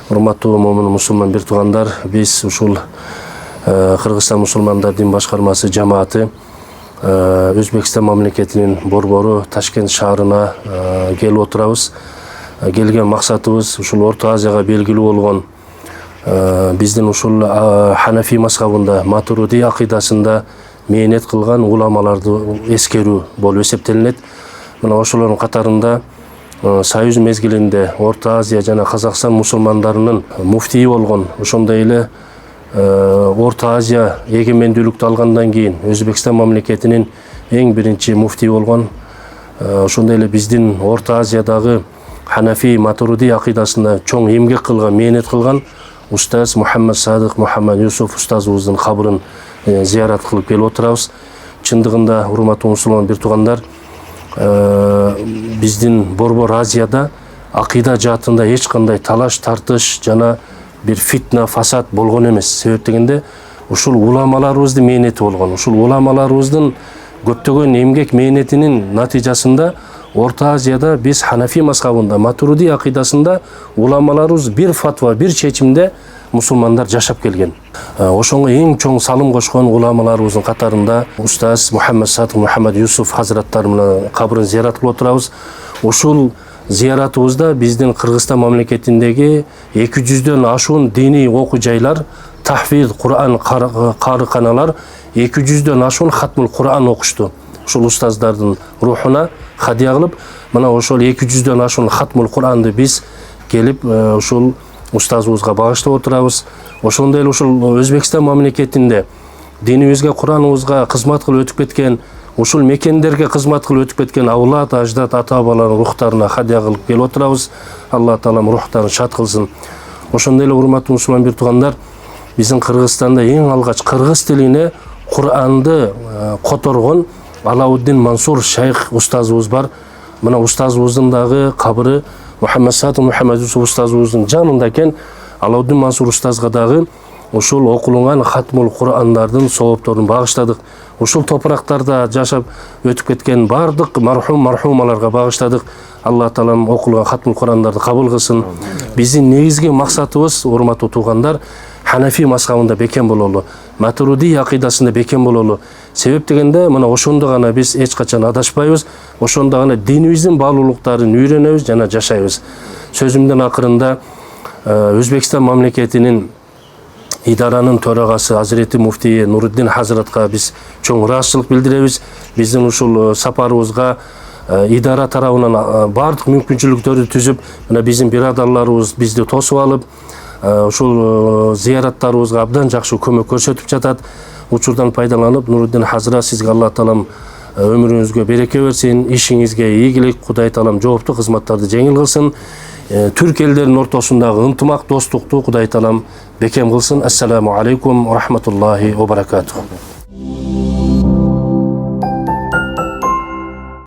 Урматтуу момун мусулман бир туугандар, биз ушул Кыргызстан мусулмандар дин башкармасы жамааты Өзбекстан мамлекетинин борбору Ташкент шаарына келип отурабыз. Келген максатыбыз ушул Орто Азияга белгилүү болгон биздин ушул Ханафи мазхабында, Матуриди акыйдасында мээнет кылган уламаларды эскерүү болуп эсептелинет. Мына ошолордун катарында Союз мезгилинде Орто Азия жана Казакстан мусулмандарынын муфтийи болгон, ошондой эле Орто Азия эгемендүүлүктү алгандан кийин Өзбекстан мамлекетинин эң биринчи муфтийи болгон, ошондой эле биздин Орто Азиядагы Ханафи Матуриди акыйдасында чоң эмгек кылган, мээнет кылган устаз Мухаммад Садык Мухаммад Юсуф устазыбыздын кабырын зыярат кылып келип отурабыз. Чындыгында, урматтуу мусулман бир туугандар, биздин борбор Азияда акыйда жаатында эч кандай талаш, тартыш жана бир фитна, фасад болгон эмес. Себеп дегенде, ушул уламаларыбыздын мээнети болгон. Ушул уламаларыбыздын көптөгөн эмгек мээнетинин натыйжасында Орто Азияда биз Ханафи мазхабында, Матуриди акыйдасында уламаларыбыз бир фатва, бир чечимде мусулмандар жашап келген. Ошонго эң чоң салым кошкон уламаларыбыздын катарында устаз Мухаммад Садык Мухаммад Юсуф хазраттары менен кабырын зыярат кылып отурабыз. Ушул зыяратыбызда биздин Кыргызстан мамлекетиндеги 200дөн ашуун диний окуу жайлар, тахфиз Кур'ан карыканалар 200дөн ашуун хатмул Кур'ан окушту. Ушул устаздардын рухуна хадия кылып, мына ошол 200дөн ашуун хатмул Кур'анды биз келип ушул устазыбызга багыштап отурабыз. Ошондой эле ушул Өзбекстан мамлекетинде динибизге, Кур'аныбызга кызмат кылып өтүп кеткен, ушул мекендерге кызмат кылып өтүп кеткен авлат, аждат, ата-бабалардын рухтарына хадия кылып келип отурабыз. Алла таалам рухтарын шат кылсын. Ошондой эле урматтуу мусулман бир туугандар, биздин Кыргызстанда эң алгач кыргыз тилине Кур'анды которгон Алауддин Мансур шайх устазыбыз бар. Мына устазыбыздын дагы кабыры Мухаммад Садык Мухаммад Юсуф устазыбыздын жанында экен. Алауддин Мансур устазга дагы ушул окулунган хатмул Кур'андардын соопторун багыштадык. Ушул топурактарда жашап өтүп кеткен бардык мархумаларга багыштадык. Алла таалам окулган хатмул Кур'андарды кабыл кылсын. Биздин негизги максатыбыз, урматтуу туугандар, Ханафи мазхабында бекем бололу, Матуриди акыйдасында бекем бололу. Себеп дегенде, мына ошондо гана биз эч качан адашпайбыз, ошондо гана динибиздин баалуулуктарын үйрөнөбүз жана жашайбыз. Сөзүмдүн акырында Өзбекстан мамлекетинин идаранын төрагасы Азирети муфтий Нуруддин Хазратка биз чоң ыраазычылык билдиребиз. Биздин ушул сапарыбызга идара тарабынан бардык мүмкүнчүлүктөрдү түзүп, мына биздин бирадарларыбыз бизди тосуп алып, ушул зыяраттарыбызга абдан жакшы көмөк көрсөтүп жатат. Учурдан пайдаланып, Нуруддин Хазрат, сизге Алла таалам өмүрүңүзгө береке берсин, ишиңизге ийгилик, Кудай таалам жооптуу кызматтарды жеңил кылсын. Түрк элдеринин ортосундагы ынтымак, достукту Кудай таалам бекем кылсын. Ассаламу алейкум ва рахматуллахи ва баракатух.